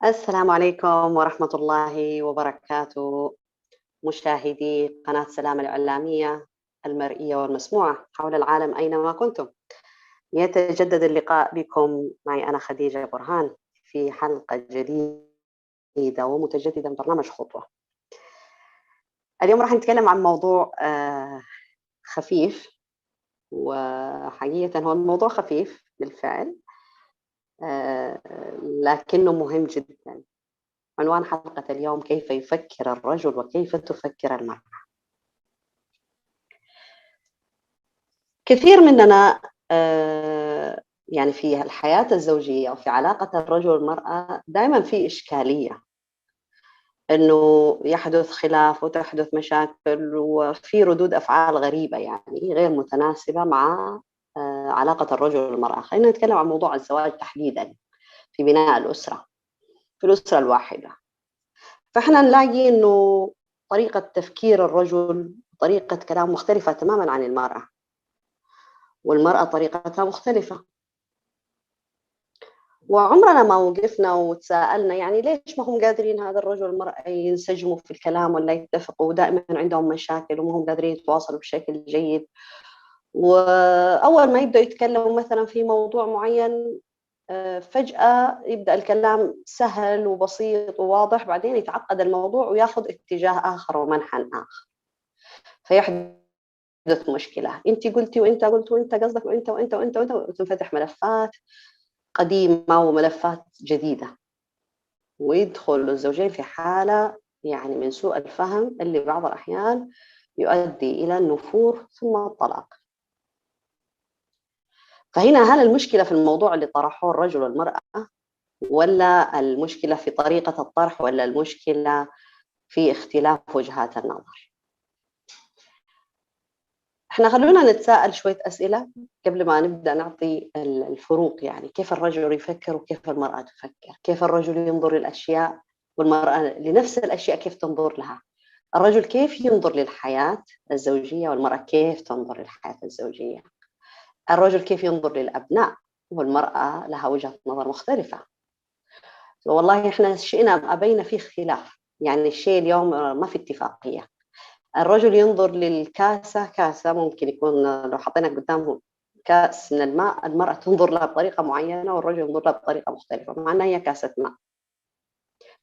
السلام عليكم ورحمة الله وبركاته، مشاهدي قناة سلام الإعلامية المرئية والمسموعة حول العالم أينما كنتم. يتجدد اللقاء بكم معي أنا خديجة برهان في حلقة جديدة ومتجددة من برنامج خطوة. اليوم راح نتكلم عن موضوع خفيف، وحقيقة هو الموضوع خفيف بالفعل، لكنه مهم جدا. عنوان حلقة اليوم: كيف يفكر الرجل وكيف تفكر المرأة. كثير مننا يعني في الحياة الزوجية وفي علاقة الرجل والمرأة دائما في إشكالية، إنه يحدث خلاف وتحدث مشاكل وفي ردود أفعال غريبة يعني غير متناسبة مع علاقة الرجل والمرأة. خلينا نتكلم عن موضوع الزواج تحديدا في بناء الأسرة، في الأسرة الواحدة. فإحنا نلاقي إنه طريقة تفكير الرجل طريقة كلام مختلفة تماما عن المرأة، والمرأة طريقتها مختلفة. وعمرنا ما وقفنا وتساءلنا يعني ليش ما هم قادرين هذا الرجل والمرأة ينسجموا في الكلام ولا يتفقوا، ودائما عندهم مشاكل وما هم قادرين يتواصلوا بشكل جيد. وأول ما يبدأوا يتكلموا مثلا في موضوع معين، فجأة يبدأ الكلام سهل وبسيط وواضح، بعدين يتعقد الموضوع وياخذ اتجاه آخر ومنحى آخر، فيحدث مشكلة. أنت قلتي وأنت قلت وأنت قصدك وأنت وأنت وأنت وأنت، وتنفتح ملفات قديمة وملفات جديدة، ويدخل الزوجين في حالة يعني من سوء الفهم اللي بعض الأحيان يؤدي إلى النفور ثم الطلاق. فهنا هل المشكلة في الموضوع اللي طرحوه الرجل والمرأة، ولا المشكلة في طريقة الطرح، ولا المشكلة في اختلاف وجهات النظر؟ احنا خلونا نتساءل شوية أسئلة قبل ما نبدأ نعطي الفروق، يعني كيف الرجل يفكر وكيف المرأة تفكر، كيف الرجل ينظر للأشياء والمرأة لنفس الأشياء كيف تنظر لها. الرجل كيف ينظر للحياة الزوجية والمرأة كيف تنظر للحياة الزوجية. الرجل كيف ينظر للأبناء والمرأة لها وجهة نظر مختلفة. والله احنا شئنا أم أبينا في خلاف، يعني الشيء اليوم ما في اتفاقية. الرجل ينظر للكاسة كاسة، ممكن يكون لو حطينا قدامه كأس من الماء، المرأة تنظر لها بطريقة معينة والرجل ينظر لها بطريقة مختلفة، مع أنها هي كاسة ماء.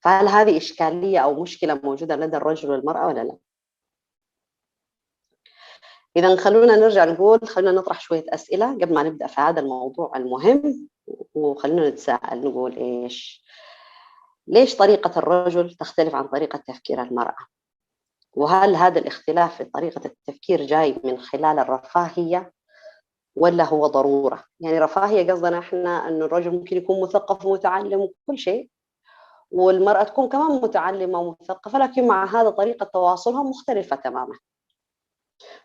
فهل هذه إشكالية أو مشكلة موجودة لدى الرجل والمرأة ولا لا؟ إذا خلونا نرجع نقول، خلونا نطرح شوية أسئلة قبل ما نبدأ في هذا الموضوع المهم، وخلونا نتساءل نقول ليش طريقة الرجل تختلف عن طريقة تفكير المرأة؟ وهل هذا الاختلاف في طريقة التفكير جاي من خلال الرفاهية ولا هو ضرورة؟ يعني رفاهية قصدنا احنا أنه الرجل ممكن يكون مثقف ومتعلم وكل شيء، والمرأة تكون كمان متعلمة ومثقفة، لكن مع هذا طريقة تواصلهم مختلفة تماما.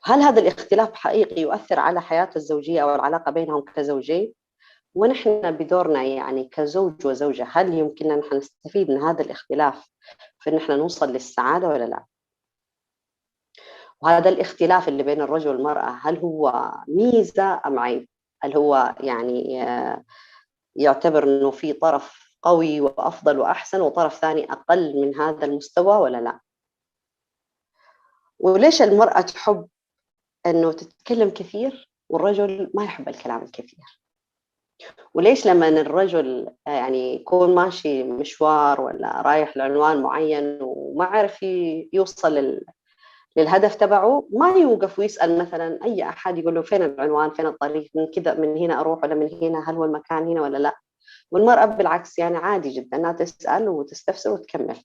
هل هذا الاختلاف حقيقي يؤثر على حياة الزوجية أو العلاقة بينهم كزوجين؟ ونحن بدورنا يعني كزوج وزوجة، هل يمكننا نحن نستفيد من هذا الاختلاف في أن احنا نوصل للسعادة ولا لا؟ وهذا الاختلاف اللي بين الرجل والمرأة هل هو ميزة أم عيب؟ هل هو يعني يعتبر أنه في طرف قوي وأفضل وأحسن وطرف ثاني أقل من هذا المستوى ولا لا؟ وليش المرأة تحب أنه تتكلم كثير والرجل ما يحب الكلام الكثير. وليش لما الرجل يعني يكون ماشي مشوار ولا رايح لعنوان معين وما عرف يوصل للهدف تبعه، ما يوقف ويسأل مثلا أي أحد يقول له فين العنوان، فين الطريق، من كذا من هنا أروح ولا من هنا، هل هو المكان هنا ولا لا. والمرأة بالعكس يعني عادي جدا أنها تسأل وتستفسر وتكمل.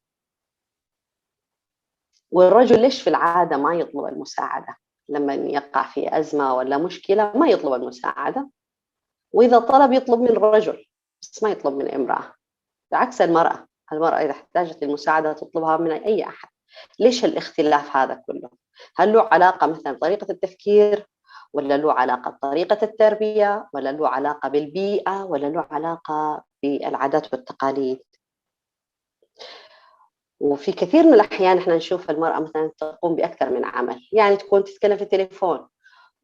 والرجل ليش في العادة ما يطلب المساعدة لما يقع في أزمة ولا مشكلة؟ ما يطلب المساعدة، وإذا طلب يطلب من رجل بس ما يطلب من امرأة. بعكس المرأة إذا احتاجت المساعدة تطلبها من أي أحد. ليش الاختلاف هذا كله؟ هل له علاقة مثلا بطريقة التفكير، ولا له علاقة بطريقة التربية، ولا له علاقة بالبيئة، ولا له علاقة بالعادات والتقاليد؟ وفي كثير من الأحيان احنا نشوف المرأة مثلا تقوم بأكثر من عمل، يعني تكون تتكلم في التليفون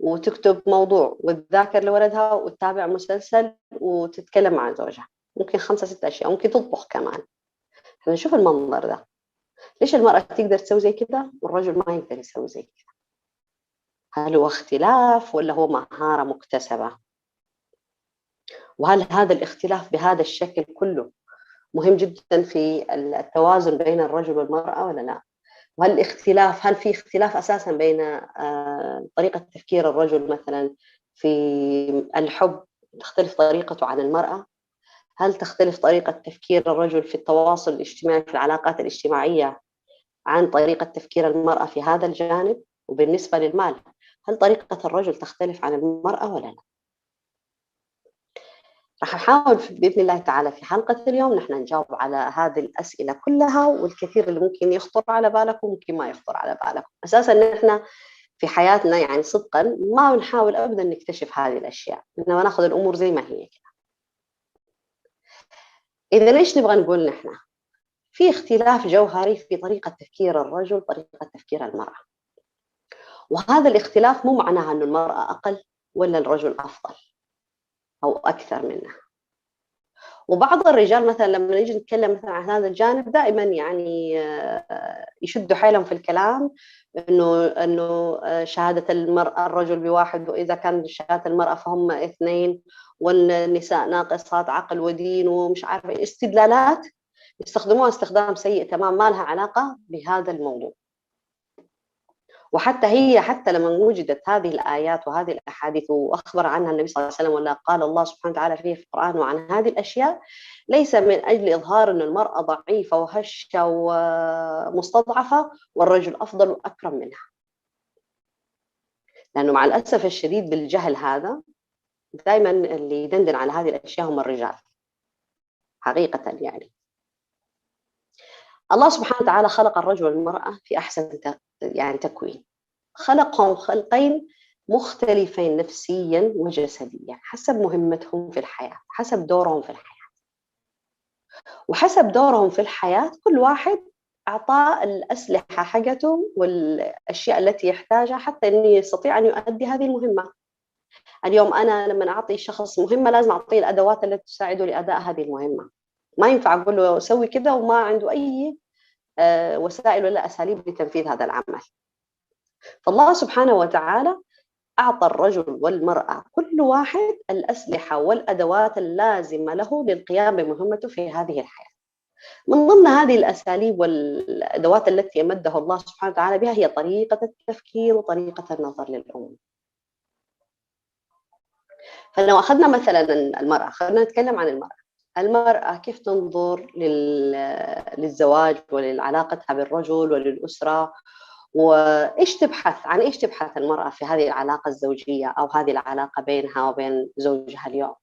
وتكتب موضوع وتذاكر لولدها وتتابع مسلسل وتتكلم مع زوجها، ممكن 5 6 أشياء، ممكن تطبخ كمان. احنا نشوف المنظر ده. ليش المرأة تقدر تسوي زي كذا والرجل ما يقدر يسوي زي كذا؟ هل هو اختلاف ولا هو مهارة مكتسبة؟ وهل هذا الاختلاف بهذا الشكل كله مهم جدا في التوازن بين الرجل والمرأة ولا لا؟ وهل هل في اختلاف أساسا بين طريقة تفكير الرجل مثلا في الحب، تختلف طريقته عن المرأة؟ هل تختلف طريقة تفكير الرجل في التواصل الاجتماعي في العلاقات الاجتماعية عن طريقة تفكير المرأة في هذا الجانب؟ وبالنسبة للمال، هل طريقة الرجل تختلف عن المرأة ولا لا؟ راح نحاول بإذن الله تعالى في حلقة اليوم نحن نجاوب على هذه الأسئلة كلها، والكثير اللي ممكن يخطر على بالكم وممكن ما يخطر على بالكم. أساسا نحن في حياتنا يعني صدقا ما بنحاول أبدا نكتشف هذه الأشياء، إنما ناخذ الأمور زي ما هي كده. إذا إيش نبغى نقول نحن؟ في اختلاف جوهري في طريقة تفكير الرجل وطريقة تفكير المرأة، وهذا الاختلاف مو معناها أن المرأة أقل ولا الرجل أفضل أو أكثر منه. وبعض الرجال مثلا لما نيجي نتكلم مثلا عن هذا الجانب دائما يعني يشدوا حيلهم في الكلام، انه شهاده المراه الرجل بواحد، واذا كان شهاده المراه فهم اثنين، والنساء ناقصات عقل ودين، ومش عارفه استدلالات يستخدموها استخدام سيء تمام ما لها علاقه بهذا الموضوع. وحتى حتى لما وجدت هذه الآيات وهذه الأحاديث وأخبر عنها النبي صلى الله عليه وسلم، ولا قال الله سبحانه وتعالى فيه في القرآن وعن هذه الأشياء، ليس من أجل إظهار أن المرأة ضعيفة وهشة ومستضعفة والرجل أفضل وأكرم منها، لأنه مع الأسف الشديد بالجهل هذا دائما اللي يدندن على هذه الأشياء هم الرجال حقيقة. يعني الله سبحانه وتعالى خلق الرجل والمرأة في أحسن يعني تكوين، خلقهم خلقين مختلفين نفسيا وجسديا حسب مهمتهم في الحياة، حسب دورهم في الحياة. وحسب دورهم في الحياة كل واحد أعطاه الأسلحة حقته والأشياء التي يحتاجها حتى أنه يستطيع أن يؤدي هذه المهمة. اليوم أنا لما أعطي شخص مهمة لازم أعطيه الأدوات التي تساعده لأداء هذه المهمة. ما ينفع أقول له سوي كذا وما عنده أي وسائل ولا أساليب لتنفيذ هذا العمل. فالله سبحانه وتعالى أعطى الرجل والمرأة كل واحد الأسلحة والأدوات اللازمة له للقيام بمهمته في هذه الحياة. من ضمن هذه الأساليب والأدوات التي أمده الله سبحانه وتعالى بها هي طريقة التفكير وطريقة النظر للأمور. فلو أخذنا مثلا المرأة، خلينا نتكلم عن المرأة كيف تنظر للزواج ولعلاقتها بالرجل وللأسرة، وإيش تبحث عن إيش تبحث المرأة في هذه العلاقة الزوجية أو هذه العلاقة بينها وبين زوجها اليوم.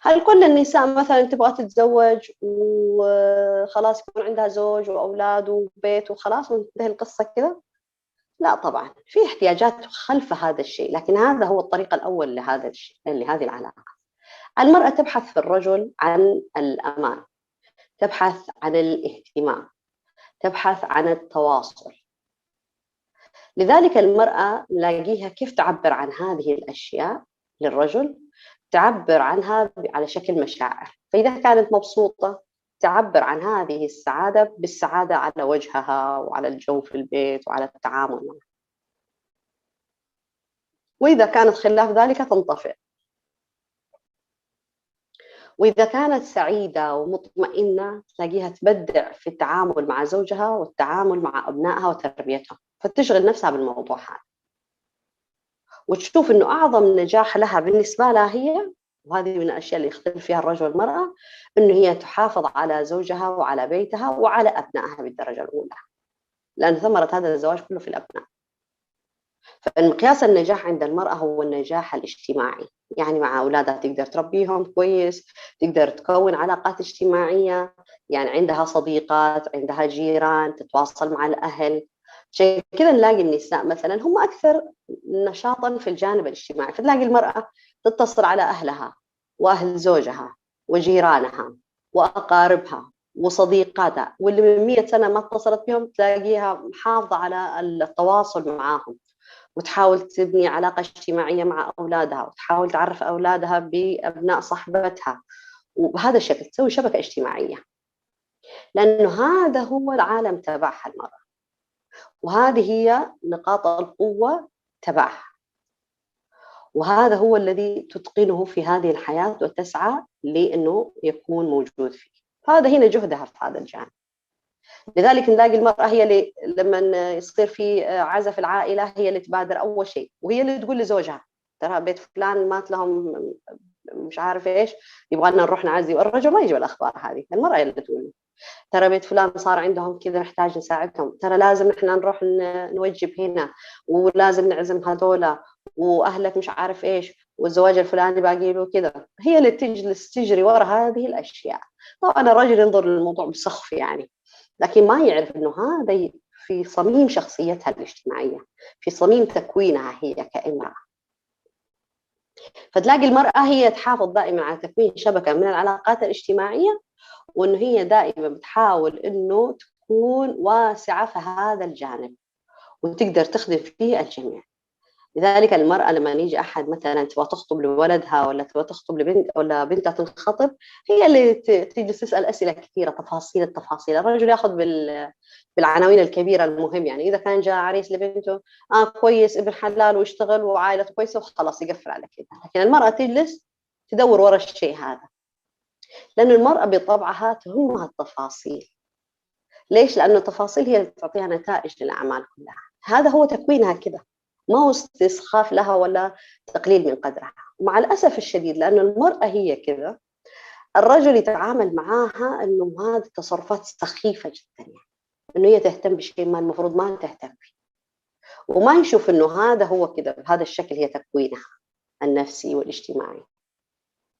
هل كل النساء مثلا تبغى تتزوج وخلاص يكون عندها زوج وأولاد وبيت وخلاص وانتهي القصة كذا؟ لا طبعا، في احتياجات خلف هذا الشيء، لكن هذا هو الطريق الأول لهذا الشيء، لهذه العلاقة. المرأة تبحث في الرجل عن الأمان، تبحث عن الاهتمام، تبحث عن التواصل. لذلك المرأة نلاقيها كيف تعبر عن هذه الأشياء للرجل، تعبر عنها على شكل مشاعر. فإذا كانت مبسوطة تعبر عن هذه السعادة بالسعادة على وجهها وعلى الجو في البيت وعلى التعامل معه. وإذا كانت خلاف ذلك تنطفئ. وإذا كانت سعيدة ومطمئنة تلاقيها تبدع في التعامل مع زوجها والتعامل مع أبنائها وتربيتهم، فتشغل نفسها بالموضوع هذا، وتشوف إنه أعظم نجاح لها بالنسبة لها هي، وهذه من الأشياء اللي يختلف فيها الرجل والمرأة، إنه هي تحافظ على زوجها وعلى بيتها وعلى أبنائها بالدرجة الأولى، لأن ثمرة هذا الزواج كله في الأبناء. فمقياس النجاح عند المرأة هو النجاح الاجتماعي، يعني مع أولادها تقدر تربيهم كويس، تقدر تكون علاقات اجتماعية، يعني عندها صديقات، عندها جيران، تتواصل مع الأهل. عشان كذا نلاقي النساء مثلا هم أكثر نشاطا في الجانب الاجتماعي، فتلاقي المرأة تتصل على أهلها وأهل زوجها وجيرانها وأقاربها وصديقاتها، واللي من 100 سنة ما اتصلت بهم تلاقيها محافظة على التواصل معاهم، وتحاول تبني علاقة اجتماعية مع أولادها، وتحاول تعرف أولادها بأبناء صحبتها، وبهذا الشكل تسوي شبكة اجتماعية، لأنه هذا هو العالم تبعها المرأة، وهذه هي نقاط القوة تبعها، وهذا هو الذي تتقنه في هذه الحياة وتسعى لأنه يكون موجود فيه. فهذا هنا جهدها في هذا الجانب. لذلك نلاقي المرأة هي اللي لما يصير في عزا في العائلة هي اللي تبادر أول شيء، وهي اللي تقول لزوجها ترى بيت فلان مات لهم مش عارف إيش، يبغى لنا نروح نعزي، والرجل ما يجي الأخبار هذه، المرأة هي اللي تقول ترى بيت فلان صار عندهم كذا محتاج نساعدهم، ترى لازم إحنا نروح نوجب هنا، ولازم نعزم هذولا، وأهلك مش عارف إيش، والزواج الفلاني باقي له كذا. هي اللي تجلس تجري ورا هذه الأشياء. طبعا الرجل ينظر للموضوع بسخف يعني، لكن ما يعرف إنه هذا في صميم شخصيتها الاجتماعية، في صميم تكوينها هي كامرأة. فتلاقي المرأة هي تحافظ دائما على تكوين شبكة من العلاقات الاجتماعية، وإنه هي دائما بتحاول إنه تكون واسعة في هذا الجانب وتقدر تخدم فيه الجميع. لذلك المرأة لما يجي أحد مثلا تبغى تخطب لولدها ولا تبغى تخطب لبنت ولا بنتها تنخطب، هي اللي تجلس تسأل أسئلة كثيرة، تفاصيل التفاصيل. الرجل ياخذ بالعناوين الكبيرة المهم، يعني إذا كان جاء عريس لبنته كويس ابن حلال ويشتغل وعائلته كويسة وخلاص يقفل على كذا، لكن المرأة تجلس تدور ورا الشيء هذا، لأن المرأة بطبعها تهمها التفاصيل. ليش؟ لأن التفاصيل هي اللي تعطيها نتائج للأعمال كلها. هذا هو تكوينها كذا، ما هو استسخاف لها ولا تقليل من قدرها. ومع الأسف الشديد لأن المرأة هي كذا، الرجل يتعامل معاها أنه هذه تصرفات سخيفة جدا، يعني أنه هي تهتم بشيء ما المفروض ما تهتم فيه، وما يشوف أنه هذا هو كذا بهذا الشكل هي تكوينها النفسي والاجتماعي،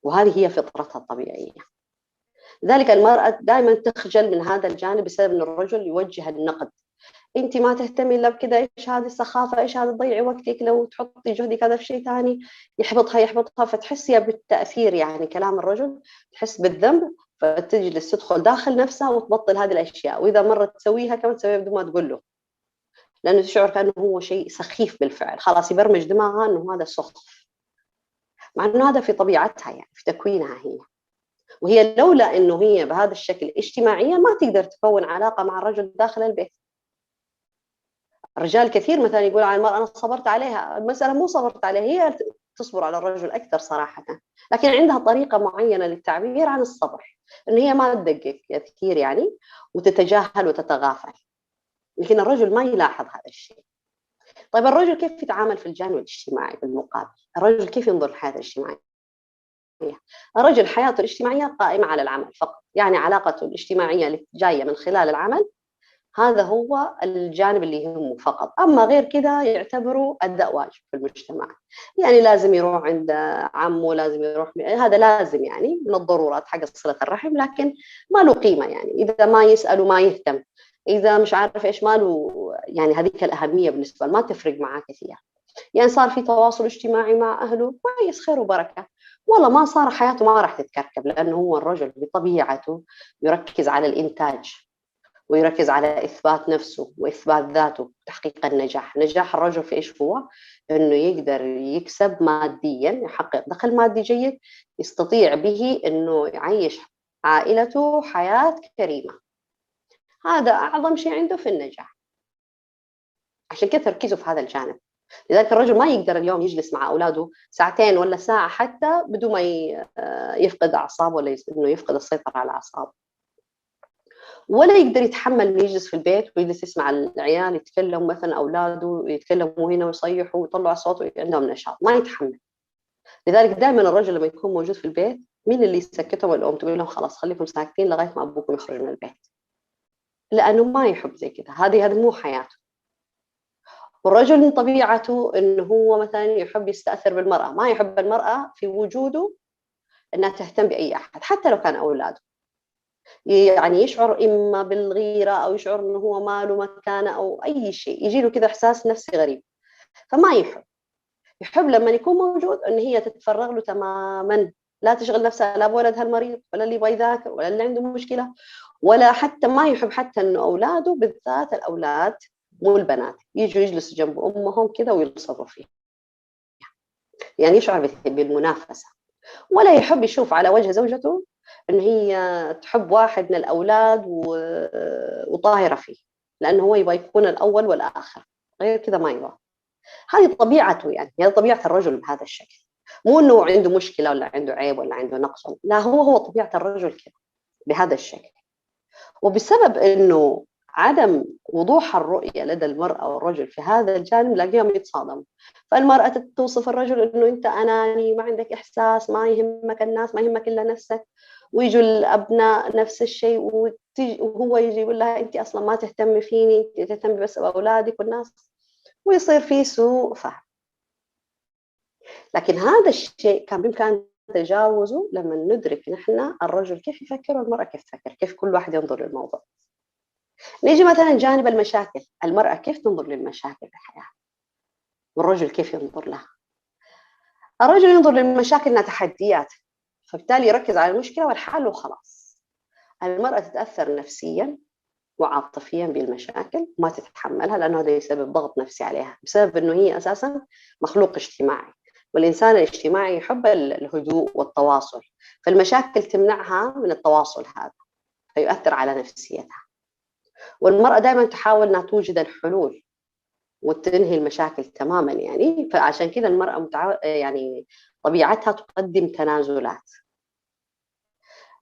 وهذه هي فطرتها الطبيعية. لذلك المرأة دائما تخجل من هذا الجانب بسبب أن الرجل يوجه النقد، انت ما تهتمي الا بكذا، ايش هذه السخافه، ايش هذا تضيعي وقتك، لو تحطي جهدك هذا في شيء ثاني يحبطها، فتحسي بالتاثير، يعني كلام الرجل تحس بالذنب، فتجلس تدخل داخل نفسها وتبطل هذه الاشياء، واذا مرت تسويها كمان تسويها بدون ما تقول له، لانه تشعر كانه هو شيء سخيف بالفعل، خلاص يبرمج دماغها انه هذا سخف، مع انه هذا في طبيعتها يعني في تكوينها هي. وهي لولا انه هي بهذا الشكل اجتماعيا ما تقدر تكون علاقه مع الرجل داخل البيت. الرجال كثير مثلا يقول عن المرأة أنا صبرت عليها، المسألة مو صبرت عليها، هي تصبر على الرجل أكثر صراحة، لكن عندها طريقة معينة للتعبير عن الصبر، إن هي ما تدقق كثير يعني وتتجاهل وتتغافل، لكن الرجل ما يلاحظ هذا الشيء. طيب الرجل كيف يتعامل في الجانب الاجتماعي بالمقابل؟ الرجل كيف ينظر للحياة الاجتماعية؟ الرجل حياته الاجتماعية قائمة على العمل فقط، يعني علاقته الاجتماعية اللي جاية من خلال العمل، هذا هو الجانب اللي يهمه فقط، أما غير كذا يعتبره أداء واجب في المجتمع، يعني لازم يروح عند عمه، لازم يروح، هذا لازم يعني من الضرورات حق صلة الرحم، لكن ما له قيمة، يعني إذا ما يسأل وما يهتم، إذا مش عارف إيش ما له يعني هذيك الأهمية بالنسبة له، ما تفرق معاه كثير، يعني صار في تواصل اجتماعي مع أهله كويس خير وبركة، والله ما صار حياته ما راح تتكركب، لأنه هو الرجل بطبيعته يركز على الإنتاج ويركز على إثبات نفسه وإثبات ذاته، تحقيق النجاح. نجاح الرجل في إيش هو؟ إنه يقدر يكسب ماديا، يحقق دخل مادي جيد يستطيع به إنه يعيش عائلته حياة كريمة، هذا أعظم شيء عنده في النجاح، عشان كده تركيزه في هذا الجانب. لذلك الرجل ما يقدر اليوم يجلس مع أولاده ساعتين ولا ساعة حتى بدون ما يفقد أعصابه ولا إنه يفقد السيطرة على أعصابه، ولا يقدر يتحمل إنه يجلس في البيت ويجلس يسمع العيال يتكلموا، مثلا أولاده يتكلموا هنا ويصيحوا ويطلعوا أصوات عندهم نشاط، ما يتحمل. لذلك دائما الرجل لما يكون موجود في البيت مين اللي يسكتهم؟ الأم تقول لهم خلاص خليكم ساكتين لغاية ما أبوكم يخرج من البيت، لأنه ما يحب زي كده، هذه مو حياته. والرجل من طبيعته إنه هو مثلا يحب يستأثر بالمرأة، ما يحب المرأة في وجوده إنها تهتم بأي أحد حتى لو كان أولاده، يعني يشعر إما بالغيرة أو يشعر إنه هو ما له مكانة أو أي شيء، يجي له كذا إحساس نفسي غريب، فما يحب لما يكون موجود إن هي تتفرغ له تماما، لا تشغل نفسها لا بولدها المريض ولا اللي يبغى يذاكر ولا اللي عنده مشكلة، ولا حتى ما يحب حتى إنه أولاده بالذات الأولاد مو البنات يجوا يجلسوا جنب أمهم كذا ويلصقوا فيه، يعني يشعر بالمنافسة. ولا يحب يشوف على وجه زوجته إن هي تحب واحد من الأولاد وطاهرة فيه، لأنه هو يبغى يكون الأول والآخر، غير كذا ما يبغى. هذه طبيعته، يعني هي طبيعة الرجل بهذا الشكل، مو إنه عنده مشكلة ولا عنده عيب ولا عنده نقص، لا، هو طبيعة الرجل كذا بهذا الشكل. وبسبب إنه عدم وضوح الرؤية لدى المرأة والرجل في هذا الجانب نلاقيهم يتصادموا، فالمرأة توصف الرجل إنه أنت أناني، ما عندك إحساس، ما يهمك الناس، ما يهمك إلا نفسك، ويجوا الأبناء نفس الشيء، وهو يجي يقول لها أنت أصلا ما تهتمي فيني، أنت تهتمي بس بأولادك والناس، ويصير في سوء فهم. لكن هذا الشيء كان بإمكان تجاوزه لما ندرك نحن الرجل كيف يفكر والمرأة كيف تفكر، كيف كل واحد ينظر للموضوع. نيجي مثلا جانب المشاكل، المرأة كيف تنظر للمشاكل في الحياة والرجل كيف ينظر لها. الرجل ينظر للمشاكل انها تحديات، فبالتالي يركز على المشكلة والحل وخلاص. المرأة تتأثر نفسيا وعاطفيا بالمشاكل، ما تتحملها لأنه هذا يسبب ضغط نفسي عليها، بسبب أنه هي أساسا مخلوق اجتماعي، والإنسان الاجتماعي يحب الهدوء والتواصل، فالمشاكل تمنعها من التواصل هذا، فيؤثر على نفسيتها. والمرأة دائما تحاول أنها توجد الحلول وتنهي المشاكل تماما، يعني فعشان كذا المرأة يعني طبيعتها تقدم تنازلات.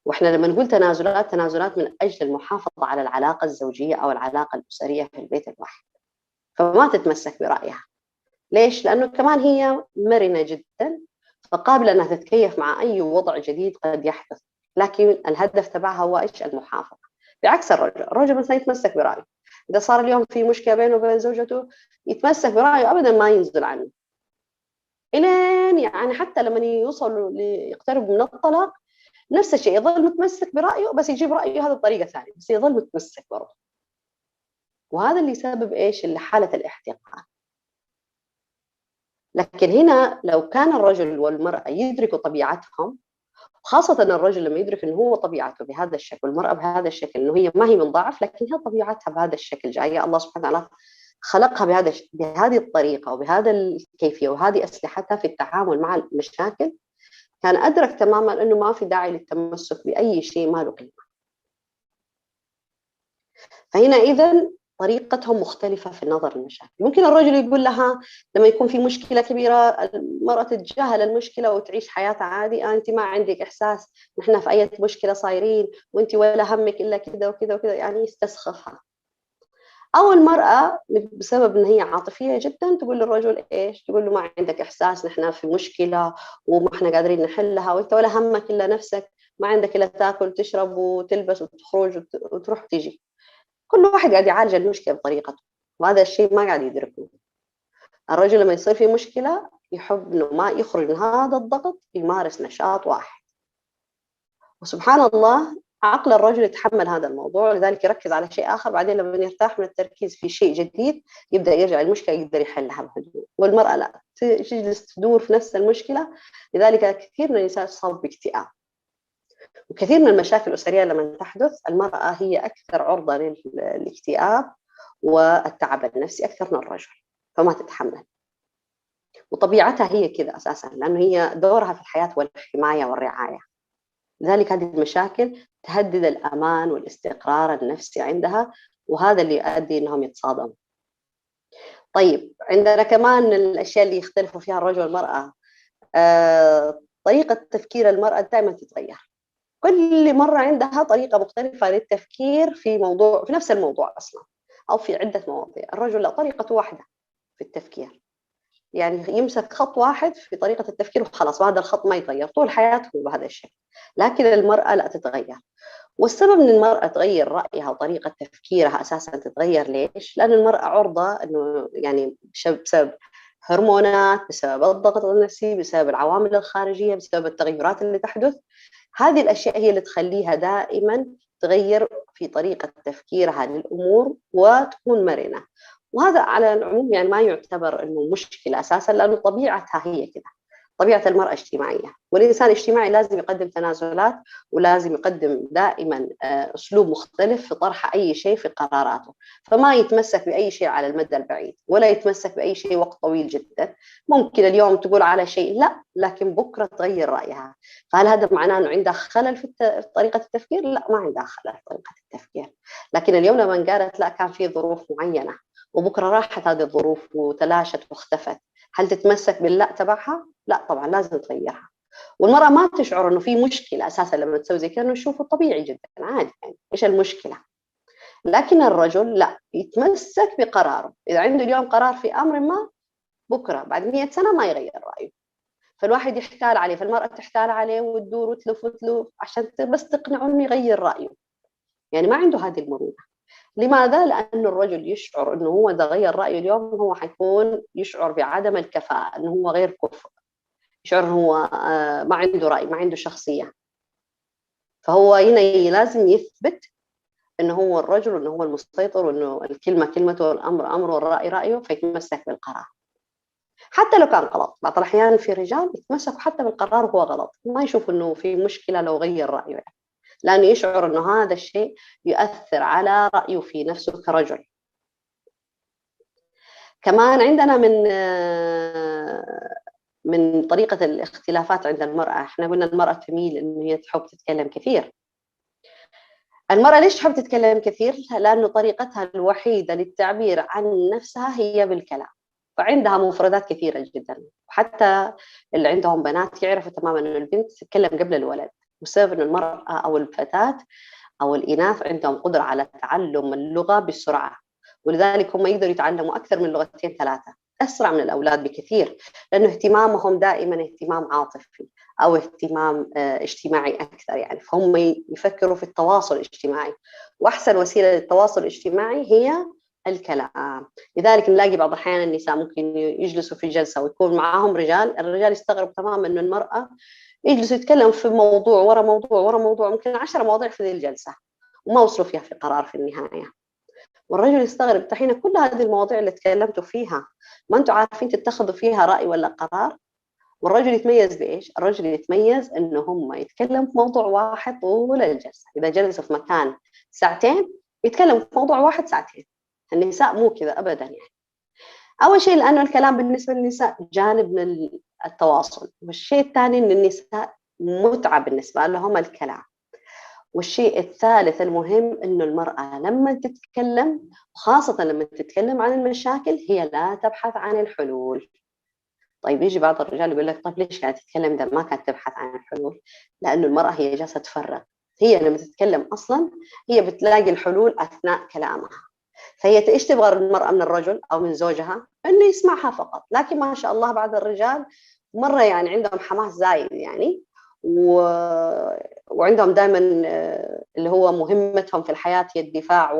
واحنا لما نقول تنازلات، تنازلات من أجل المحافظة على العلاقة الزوجية أو العلاقة الأسرية في البيت الواحد، فما تتمسك برأيها. ليش؟ لأنه كمان هي مرنة جدا، فقابلة أنها تتكيف مع أي وضع جديد قد يحدث، لكن الهدف تبعها هو إيش؟ المحافظة. بعكس الرجل مثلا يتمسك برأيه، إذا صار اليوم في مشكلة بينه وبين زوجته يتمسك برأيه أبدا ما ينزل عنه، إلين يعني حتى لما يوصل يقترب من الطلاق نفس الشيء، يظل متمسك برأيه، بس يجيب رأيه هذا بطريقة ثانية، بس يظل متمسك برضه. وهذا اللي يسبب إيش؟ اللي حالة الاحتقان. لكن هنا لو كان الرجل والمرأة يدركوا طبيعتهم، خاصة الرجل لما يدرك إنه هو طبيعته بهذا الشكل والمرأة بهذا الشكل، إنه هي ما هي من ضعف لكن هي طبيعتها بهذا الشكل، جاية الله سبحانه وتعالى خلقها بهذه الطريقة وبهذا الكيفية، وهذه أسلحتها في التعامل مع المشاكل، كان أدرك تماما إنه ما في داعي للتمسك بأي شيء ما له قيمة. فهنا إذن طريقتهم مختلفة في النظر للمشاكل. ممكن الرجل يقول لها لما يكون في مشكلة كبيرة، المرأة تتجاهل المشكلة وتعيش حياتها عادي، أنت ما عندك إحساس، نحن في أي مشكلة صايرين وأنت ولا همك إلا كذا وكذا وكذا، يعني يستسخفها. أو المرأة بسبب إن هي عاطفية جدا تقول للرجل إيش؟ تقول له ما عندك إحساس، نحن في مشكلة وما إحنا قادرين نحلها، وأنت ولا همك إلا نفسك، ما عندك إلا تاكل وتشرب وتلبس وتخرج وتروح تيجي. كل واحد قاعد يعالج المشكلة بطريقته، وهذا الشيء ما قاعد يدركه. الرجل لما يصير في مشكلة يحب إنه ما يخرج من هذا الضغط، يمارس نشاط واحد. وسبحان الله عقل الرجل يتحمل هذا الموضوع، لذلك يركز على شيء آخر، بعدين لما يرتاح من التركيز في شيء جديد يبدأ يرجع المشكلة يقدر يحلها بهدوء. والمرأة لا، تجلس تدور في نفس المشكلة، لذلك كثير من النساء تصاب باكتئاب. وكثير من المشاكل الأسرية لما تحدث المرأة هي أكثر عرضة للاكتئاب والتعب النفسي أكثر من الرجل، فما تتحمل. وطبيعتها هي كذا أساساً، لأنه هي دورها في الحياة والحماية والرعاية. لذلك هذه المشاكل تهدد الأمان والاستقرار النفسي عندها، وهذا اللي يؤدي أنهم يتصادموا. طيب عندنا كمان الأشياء اللي يختلفوا فيها الرجل والمرأة. طريقة تفكير المرأة دائما تتغير، كل مرة عندها طريقة مختلفة للتفكير في موضوع، في نفس الموضوع أصلا أو في عدة مواضيع. الرجل لا، طريقته واحدة في التفكير، يعني يمسك خط واحد في طريقة التفكير وخلاص، وهذا الخط ما يتغير طول حياته بهذا الشكل. لكن المرأة لا، تتغير. والسبب ان المرأة تغير رأيها وطريقة تفكيرها اساسا تتغير ليش؟ لأن المرأة عرضة انه يعني بسبب هرمونات، بسبب الضغط النفسي، بسبب العوامل الخارجية، بسبب التغيرات اللي تحدث. هذه الأشياء هي اللي تخليها دائما تغير في طريقة تفكيرها للأمور وتكون مرنة. وهذا على العموم يعني ما يعتبر انه مشكلة اساسا، لأنه طبيعتها هي كده. طبيعة المرأة اجتماعية، والإنسان الاجتماعي لازم يقدم تنازلات، ولازم يقدم دائما أسلوب مختلف في طرح أي شيء في قراراته. فما يتمسك بأي شيء على المدى البعيد، ولا يتمسك بأي شيء وقت طويل جدا. ممكن اليوم تقول على شيء لا، لكن بكرة تغير رأيها. فهل هذا معناه أنه عندها خلل في طريقة التفكير؟ لا، ما عندها خلل في طريقة التفكير. لكن اليوم لما قالت لا، كان في ظروف معينة وبكرة راحت هذه الظروف وتلاشت واختفت، هل تتمسك باللا تبعها؟ لا طبعا، لازم تغيرها. والمرأة ما تشعر انه في مشكلة اساسا لما تسوي زي كذا، انه يشوفه طبيعي جدا عادي، يعني ايش المشكلة. لكن الرجل لا، يتمسك بقراره. اذا عنده اليوم قرار في امر ما، بكرة بعد 100 سنة ما يغير رأيه. فالواحد يحتال عليه، فالمرأة تحتال عليه وتدور وتلف وتلف عشان بس تقنعه انه يغير رأيه. يعني ما عنده هذه المرونة. لماذا؟ لأن الرجل يشعر أنه هو إذا غير رأيه اليوم هو حيكون يشعر بعدم الكفاءة، أنه هو غير كفء، يشعر أنه هو ما عنده رأي، ما عنده شخصية. فهو هنا لازم يثبت أنه هو الرجل، وأنه هو المسيطر، وأنه الكلمة كلمته والأمر أمره والرأي رأيه، فيتمسك بالقرار حتى لو كان غلط. بعض الأحيان في رجال يتمسكوا حتى بالقرار وهو غلط، ما يشوف أنه في مشكلة لو غير رأيه يعني. لأنه يشعر أنه هذا الشيء يؤثر على رأيه في نفسه كرجل. كمان عندنا من طريقة الاختلافات عند المرأة، احنا قلنا المرأة تميل انه هي تحب تتكلم كثير. المرأة ليش تحب تتكلم كثير؟ لأنه طريقتها الوحيدة للتعبير عن نفسها هي بالكلام. فعندها مفردات كثيرة جدا، وحتى اللي عندهم بنات يعرفوا تماما انه البنت تتكلم قبل الولد، بسبب انه المرأة او الفتاة او الإناث عندهم قدرة على تعلم اللغة بسرعة. ولذلك هم يقدروا يتعلموا أكثر من لغتين ثلاثة أسرع من الأولاد بكثير، لأنه اهتمامهم دائما اهتمام عاطفي أو اهتمام اجتماعي أكثر. يعني فهم يفكروا في التواصل الاجتماعي، وأحسن وسيلة للتواصل الاجتماعي هي الكلام. لذلك نلاقي بعض الأحيان النساء ممكن يجلسوا في جلسة ويكون معاهم رجال، الرجال يستغرب تماما أنه المرأة يجلسوا يتكلموا في موضوع ورا موضوع ورا موضوع، ممكن 10 مواضيع في ذي الجلسة وما وصلوا فيها في قرار في النهاية. والرجل يستغرب، طحين كل هذه المواضيع اللي تكلمتوا فيها ما انتم عارفين تتخذوا فيها رأي ولا قرار؟ والرجل يتميز بإيش؟ الرجل يتميز إنه هم يتكلم في موضوع واحد طول الجلسة. إذا جلسوا في مكان ساعتين يتكلم في موضوع واحد ساعتين. النساء مو كذا أبدا يعني. أول شيء لأنه الكلام بالنسبة للنساء جانب من التواصل، والشيء الثاني إن النساء متعة بالنسبة لهم الكلام. والشيء الثالث المهم إنه المرأة لما تتكلم، وخاصة لما تتكلم عن المشاكل، هي لا تبحث عن الحلول. طيب يجي بعض الرجال يقول لك طيب ليش قاعدة تتكلم ده ما كانت تبحث عن الحلول؟ لأنه المرأة هي جالسة تفرغ. هي لما تتكلم أصلا هي بتلاقي الحلول أثناء كلامها. فهي ايش تبغى المرأة من الرجل أو من زوجها؟ إنه يسمعها فقط. لكن ما شاء الله بعض الرجال مرة يعني عندهم حماس زايد يعني، و... وعندهم دائما اللي هو مهمتهم في الحياة هي الدفاع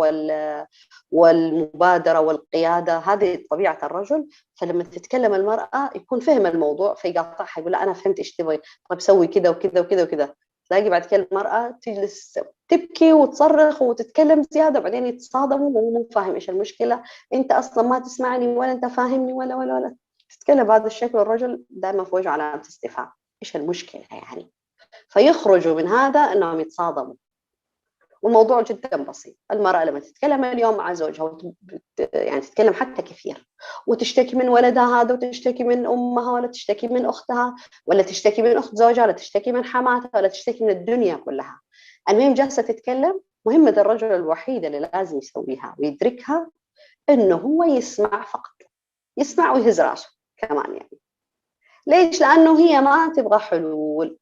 والمبادرة والقيادة. هذه طبيعة الرجل. فلما تتكلم المرأة يكون فهم الموضوع فيقاطعها، يقول لا أنا فهمت إيش تبغي، طيب سوي كذا وكذا وكذا وكذا. تلاقي بعد كده المرأة تجلس تبكي وتصرخ وتتكلم زيادة، وبعدين يتصادموا وهو مو فاهم إيش المشكلة. أنت أصلا ما تسمعني ولا أنت فاهمني ولا تتكلم بهذا الشكل. والرجل دائما في وجهه علامة استفهام، إيش المشكلة يعني؟ فيخرجوا من هذا أنهم يتصادموا. والموضوع جدا بسيط. المرأة لما تتكلم اليوم مع زوجها يعني تتكلم حتى كثير وتشتكي من ولدها هذا، وتشتكي من أمها، ولا تشتكي من أختها، ولا تشتكي من أخت زوجها، ولا تشتكي من حماتها، ولا تشتكي من الدنيا كلها. المهم جالسة تتكلم. مهمة الرجل الوحيدة اللي لازم يسويها ويدركها إنه هو يسمع فقط. يسمع ويهز راسه كمان يعني. ليش؟ لأنه هي ما تبغى حلول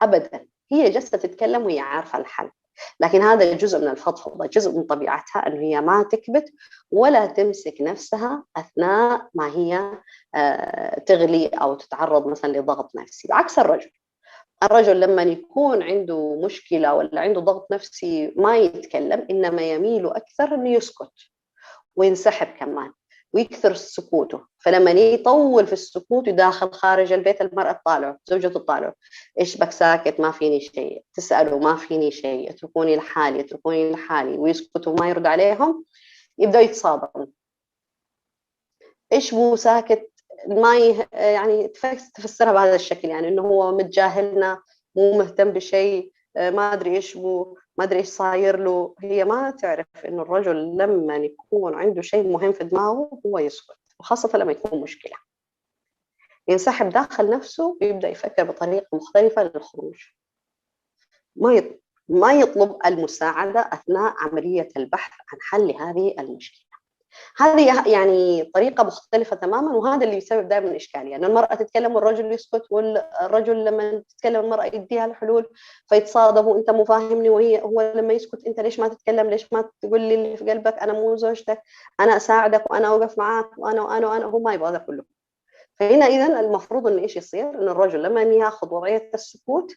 أبدا، هي جالسة تتكلم وهي عارفة الحل. لكن هذا جزء من الفضفضة، جزء من طبيعتها أنه هي ما تكبت ولا تمسك نفسها أثناء ما هي تغلي أو تتعرض مثلا لضغط نفسي، بعكس الرجل. الرجل لما يكون عنده مشكلة ولا عنده ضغط نفسي ما يتكلم، إنما يميل أكثر أنه يسكت وينسحب كمان ويكثر سكوته. فلما يطول في السكوت يداخل خارج البيت، المرأة تطالعه، زوجته تطالعه، ايش بك ساكت؟ ما فيني شيء. تسأله ما فيني شيء، اتركوني لحالي اتركوني لحالي، ويسكت وما يرد عليهم. يبدأ يتصادم، ايش مو ساكت؟ ما يعني تفسرها بهذا الشكل، يعني انه هو متجاهلنا، مو مهتم بشيء، ما ادري ايش مو، ما ادري ايش صاير له. هي ما تعرف انه الرجل لما يكون عنده شيء مهم في دماغه هو يسكت، وخاصة لما يكون مشكلة ينسحب داخل نفسه ويبدأ يفكر بطريقة مختلفة للخروج. ما يطلب المساعدة أثناء عملية البحث عن حل هذه المشكلة. هذه يعني طريقة مختلفة تماما، وهذا اللي يسبب دائما إشكالية، أن المرأة تتكلم والرجل يسكت، والرجل لما تتكلم المرأة يديها الحلول فيتصادموا، أنت مو فاهمني، هو لما يسكت أنت ليش ما تتكلم؟ ليش ما تقول لي اللي في قلبك؟ أنا مو زوجتك، أنا أساعدك وأنا أوقف معاك وأنا وأنا وأنا. هو ما يبغى هذا كله. فهنا إذا المفروض إن إيش يصير؟ إن الرجل لما ياخذ وضعية السكوت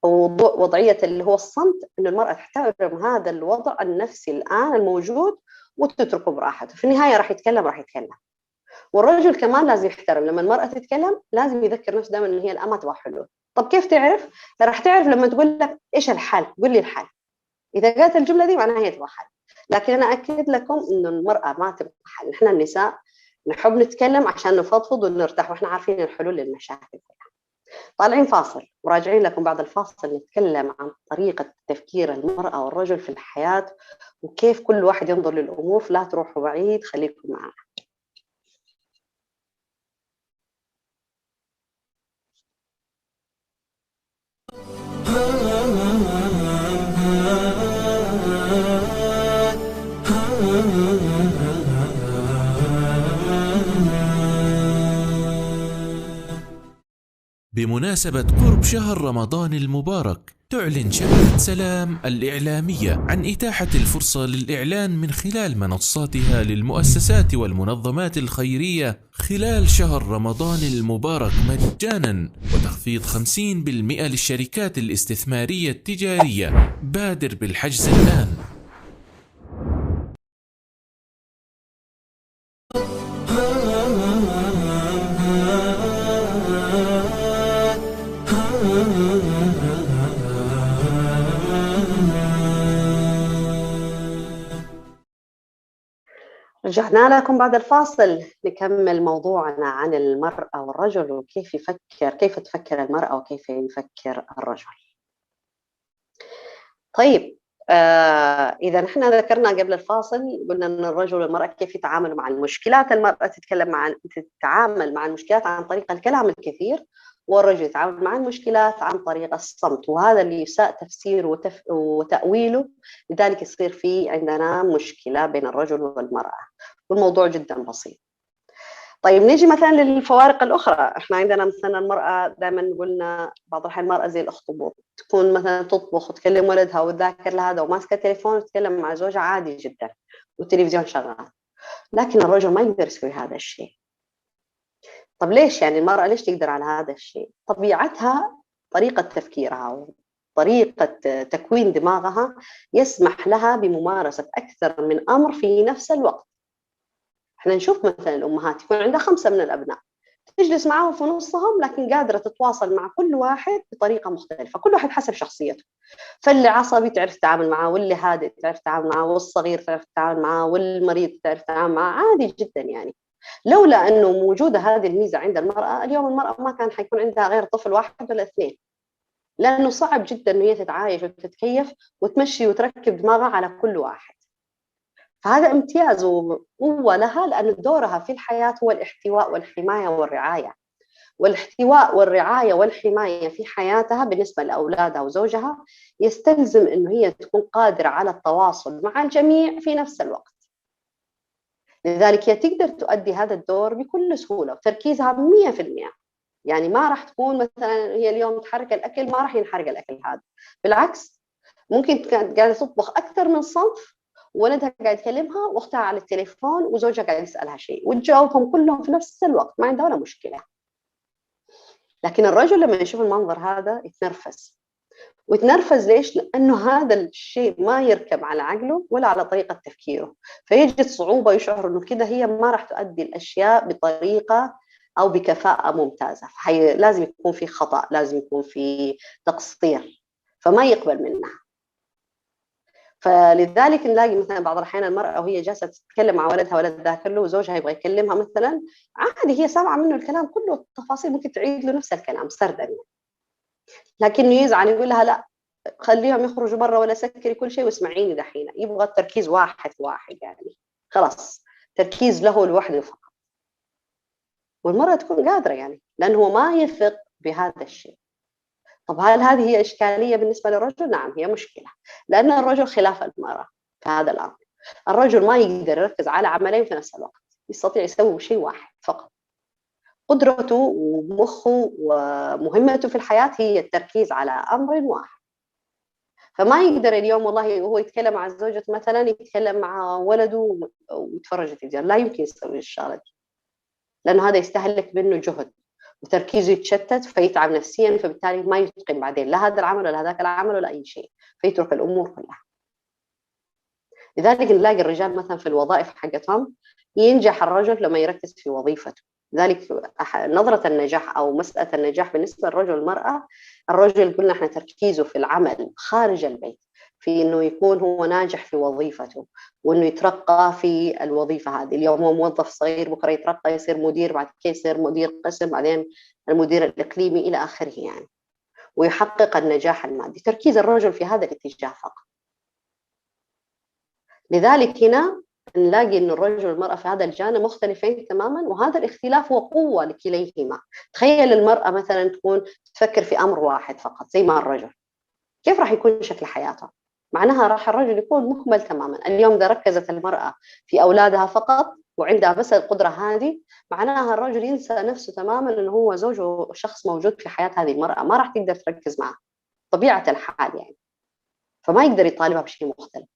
أو وضعية اللي هو الصمت، إن المرأة تحترم هذا الوضع النفسي الآن الموجود وتتركه براحته. في النهاية راح يتكلم راح يتكلم. والرجل كمان لازم يحترم لما المرأة تتكلم، لازم يذكر نفسه دائما إن هي الآن ما تبغى حلول. طب كيف تعرف؟ راح تعرف لما تقول لك إيش الحل، قول لي الحل. إذا قالت الجملة دي معناها هي تبغى حل. لكن أنا أكد لكم إنه المرأة ما تبغى حل. إحنا النساء نحب نتكلم عشان نفضفض ونرتاح، وإحنا عارفين الحلول للمشاكل. طالعين فاصل وراجعين لكم بعد الفاصل نتكلم عن طريقة تفكير المرأة والرجل في الحياة وكيف كل واحد ينظر للأمور. لا تروحوا بعيد، خليكم معنا. بمناسبة قرب شهر رمضان المبارك، تعلن شبكة سلام الإعلامية عن إتاحة الفرصة للإعلان من خلال منصاتها للمؤسسات والمنظمات الخيرية خلال شهر رمضان المبارك مجانا، وتخفيض 50% للشركات الاستثمارية التجارية. بادر بالحجز الآن. رجعنا لكم بعد الفاصل نكمل موضوعنا عن المرأة والرجل وكيف كيف تفكر المرأة وكيف يفكر الرجل. طيب إذا احنا ذكرنا قبل الفاصل، قلنا أن الرجل والمرأة كيف يتعاملوا مع المشكلات. المرأة تتعامل مع المشكلات عن طريق الكلام الكثير، والرجل يتعامل مع المشكلات عن طريق الصمت، وهذا اللي يساء تفسيره وتأويله، لذلك يصير في عندنا مشكلة بين الرجل والمرأة، والموضوع جدا بسيط. طيب نيجي مثلا للفوارق الأخرى. احنا عندنا مثلا المرأة دائما قلنا بعض الأحيان المرأة زي الأخطبوط، تكون مثلا تطبخ وتكلم ولدها وتذاكر لهذا وماسكة التليفون وتتكلم مع زوجها عادي جدا والتلفزيون شغال. لكن الرجل ما يقدر يسوي هذا الشيء. طب ليش؟ يعني المرأة ليش تقدر على هذا الشيء؟ طبيعتها، طريقة تفكيرها وطريقة تكوين دماغها يسمح لها بممارسة أكثر من أمر في نفس الوقت. احنا نشوف مثلا الأمهات يكون عندها 5 من الأبناء، تجلس معهم في نصهم لكن قادرة تتواصل مع كل واحد بطريقة مختلفة، كل واحد حسب شخصيته. فاللي عصبي تعرف تتعامل معه، واللي هادئ تعرف تتعامل معه، والصغير تعرف تتعامل معه، والمريض تعرف تتعامل معه، عادي جدا يعني. لولا أنه موجودة هذه الميزة عند المرأة، اليوم المرأة ما كان حيكون عندها غير طفل واحد ولا 2، لأنه صعب جدا أنه هي تتعايش وتتكيف وتمشي وتركب دماغها على كل واحد. فهذا امتياز وقوة لها، لأن دورها في الحياة هو الاحتواء والحماية والرعاية. والاحتواء والرعاية والحماية في حياتها بالنسبة لأولادها وزوجها يستلزم أنه هي تكون قادرة على التواصل مع الجميع في نفس الوقت. لذلك هي تقدر تؤدي هذا الدور بكل سهولة وتركيزها 100%. يعني ما راح تكون مثلا هي اليوم تحرك الأكل ما راح ينحرق الأكل هذا، بالعكس ممكن كانت قاعدة تطبخ أكثر من صنف، ولدها قاعد يكلمها واختها على التليفون وزوجها قاعد يسألها شيء وتجاوبهم كلهم في نفس الوقت، ما عندها ولا مشكلة. لكن الرجل لما يشوف المنظر هذا يتنرفز. ويتنرفز ليش؟ لأنه هذا الشيء ما يركب على عقله ولا على طريقة تفكيره، فيجد صعوبة، يشعر أنه كده هي ما راح تؤدي الأشياء بطريقة أو بكفاءة ممتازة، لازم يكون في خطأ، لازم يكون في تقصير، فما يقبل منها. فلذلك نلاقي مثلا بعض الأحيان المرأة وهي جالسة تتكلم مع ولدها، ولد ذاكر له وزوجها يبغى يكلمها مثلا، عادي هي سامعة منه الكلام كله، التفاصيل ممكن تعيد له نفس الكلام سردا يعني. لكنه يزعل يقول لها لا خليهم يخرجوا برا ولا سكري كل شيء واسمعيني دحين، يبغى التركيز واحد في واحد يعني، خلاص تركيز له لوحده فقط. والمرأة تكون قادرة يعني، لأنه هو ما يثق بهذا الشيء. طب هل هذه هي إشكالية بالنسبة للرجل؟ نعم هي مشكلة، لأن الرجل خلاف المرأة في هذا الأمر. الرجل ما يقدر يركز على عملين في نفس الوقت، يستطيع يسوي شيء واحد فقط. قدرته ومخه ومهمته في الحياة هي التركيز على أمر واحد. فما يقدر اليوم والله وهو يتكلم مع زوجته مثلا يتكلم مع ولده ويتفرج التلفزيون، لا يمكن يسوي الشغله دي، لانه هذا يستهلك منه جهد وتركيزه يتشتت فيتعب نفسيا، فبالتالي ما يتقن بعدين لا هذا العمل ولا هذاك العمل ولا اي شيء، فيترك الامور كلها. لذلك نلاقي الرجال مثلا في الوظائف حقتهم ينجح الرجل لما يركز في وظيفته. لذلك نظرة النجاح أو مسألة النجاح بالنسبة للرجل والمرأة، الرجل قلنا احنا تركيزه في العمل خارج البيت، في إنه يكون هو ناجح في وظيفته وإنه يترقى في الوظيفة هذه. اليوم هو موظف صغير، بكرة يترقى يصير مدير، بعد كده يصير مدير قسم، بعدين المدير الإقليمي إلى آخره يعني، ويحقق النجاح المادي. تركيز الرجل في هذا الاتجاه فقط. لذلك هنا نلاقي أن الرجل والمرأة في هذا الجانب مختلفين تماما، وهذا الاختلاف هو قوة لكليهما. تخيل المرأة مثلا تكون تفكر في أمر واحد فقط زي ما الرجل، كيف راح يكون شكل حياتها؟ معناها راح الرجل يكون مهمل تماما. اليوم إذا ركزت المرأة في أولادها فقط وعندها بس القدرة هذه، معناها الرجل ينسى نفسه تماما أنه هو زوج وشخص موجود في حياة هذه المرأة، ما راح تقدر تركز معه طبيعة الحال يعني، فما يقدر يطالبها بشيء مختلف.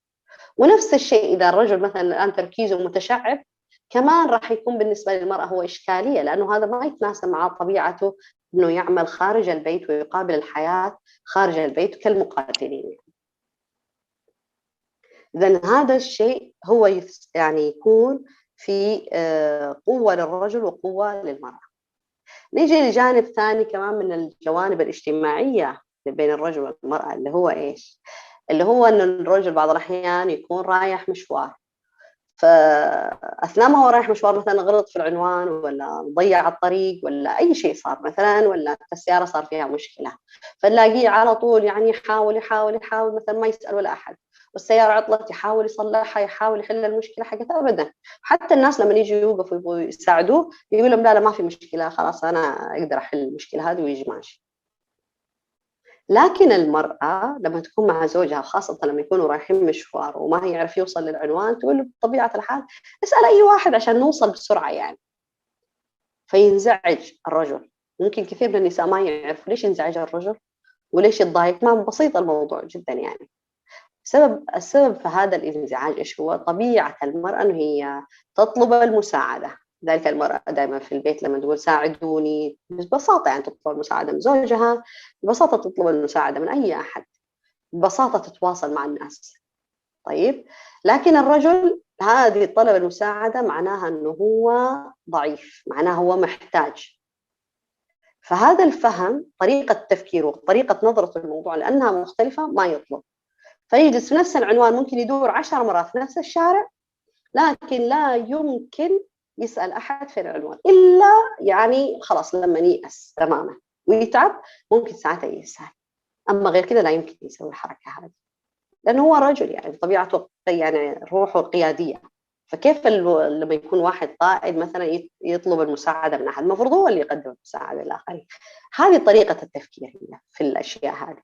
ونفس الشيء إذا الرجل مثلا الآن تركيزه متشعب، كمان راح يكون بالنسبة للمرأة هو إشكالية، لأنه هذا ما يتناسب مع طبيعته أنه يعمل خارج البيت ويقابل الحياة خارج البيت كالمقاتلين. إذن هذا الشيء هو يعني يكون في قوة للرجل وقوة للمرأة. نيجي لجانب ثاني كمان من الجوانب الاجتماعية بين الرجل والمرأة، اللي هو إيش؟ اللي هو أن الرجل بعض الأحيان يكون رايح مشوار، فأثناء ما هو رايح مشوار مثلا غلط في العنوان ولا ضيع الطريق ولا أي شيء صار مثلا، ولا السيارة صار فيها مشكلة، فنلاقيه على طول يعني يحاول مثلا ما يسأل ولا أحد، والسيارة عطلت يحاول يصلحها، يحاول يحل المشكلة حقتها. أبدا، حتى الناس لما يجي يوقفوا يبغوا يساعدوه يقول لهم لا ما في مشكلة، خلاص أنا أقدر أحل المشكلة هذه، ويجي ماشي. لكن المرأة لما تكون مع زوجها، خاصة لما يكونوا رايحين مشوار وما هي يعرف يوصل للعنوان، تقول بطبيعة الحال اسأل أي واحد عشان نوصل بسرعة يعني. فينزعج الرجل. ممكن كثير من النساء ما يعرفوا ليش ينزعج الرجل وليش يتضايق، ما بسيط الموضوع جدا يعني. السبب في هذا الانزعاج إيش هو؟ طبيعة المرأة أنه هي تطلب المساعدة. ذلك المرأة دائما في البيت لما تقول ساعدوني ببساطة يعني تطلب المساعدة من زوجها، ببساطة تطلب المساعدة من أي أحد، ببساطة تتواصل مع الناس. طيب، لكن الرجل هذه طلب المساعدة معناها أنه هو ضعيف، معناها هو محتاج. فهذا الفهم، طريقة تفكيره وطريقة نظرة الموضوع لأنها مختلفة ما يطلب، فيجلس في نفس العنوان ممكن يدور 10 مرات في نفس الشارع، لكن لا يمكن يسأل أحد في العنوان إلا يعني خلاص لما ييأس تماما ويتعب ممكن ساعتها يسأل، أما غير كده لا يمكن يسوي الحركة هذه، لأنه هو رجل يعني طبيعته يعني روحه قيادية. فكيف لما يكون واحد قائد مثلا يطلب المساعدة من أحد؟ المفروض هو اللي يقدم المساعدة للآخرين. هذه طريقة التفكير في الأشياء هذه.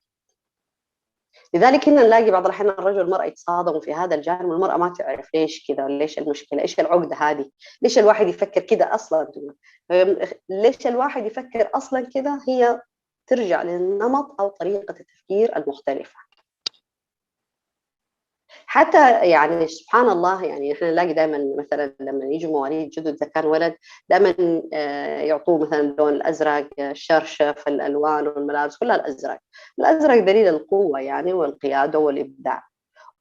لذلك هنا نلاقي بعض الأحيان الرجل والمرأة يتصادموا في هذا الجانب، والمرأة ما تعرف ليش كذا، ليش المشكلة، إيش العقدة هذه، ليش الواحد يفكر كذا أصلا، ليش الواحد يفكر أصلا كذا. هي ترجع للنمط أو طريقة التفكير المختلفة. حتى يعني سبحان الله، يعني احنا نلاقي دائما مثلا لما يجوا مواليد جدد اذا كان ولد دائما يعطوه مثلا اللون الازرق، الشرشف، الالوان والملابس كلها الازرق. الازرق دليل القوه يعني والقياده والابداع.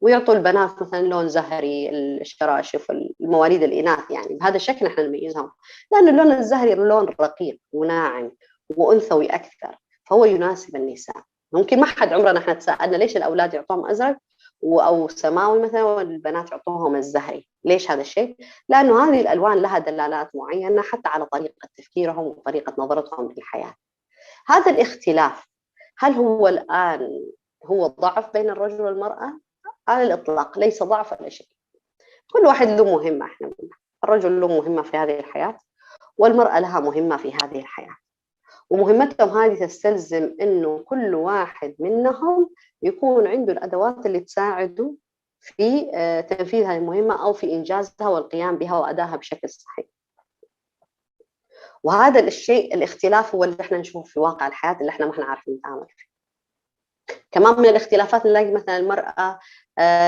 ويعطوا البنات مثلا لون زهري، الشراشف، المواليد الاناث يعني بهذا الشكل احنا نميزهم، لان اللون الزهري لون رقيق وناعم وانثوي اكثر، فهو يناسب النساء. ممكن ما حد عمرنا احنا تساءلنا ليش الاولاد يعطوهم ازرق او سماوي مثلا والبنات يعطوهم الزهري، ليش هذا الشيء؟ لانه هذه الالوان لها دلالات معينه حتى على طريقه تفكيرهم وطريقه نظرتهم للحياه. هذا الاختلاف هل هو الان هو ضعف بين الرجل والمراه؟ على الاطلاق ليس ضعف ولا شيء. كل واحد له مهمه، احنا بنقول الرجل له مهمه في هذه الحياه والمراه لها مهمه في هذه الحياه، ومهمتهم هذه تستلزم انه كل واحد منهم يكون عنده الادوات اللي تساعده في تنفيذ هذه المهمه او في انجازها والقيام بها وادائها بشكل صحيح. وهذا الشيء الاختلاف هو اللي احنا نشوفه في واقع الحياه اللي احنا ما احنا عارفين نتعامل فيه. كمان من الاختلافات نلاقي مثلا المرأة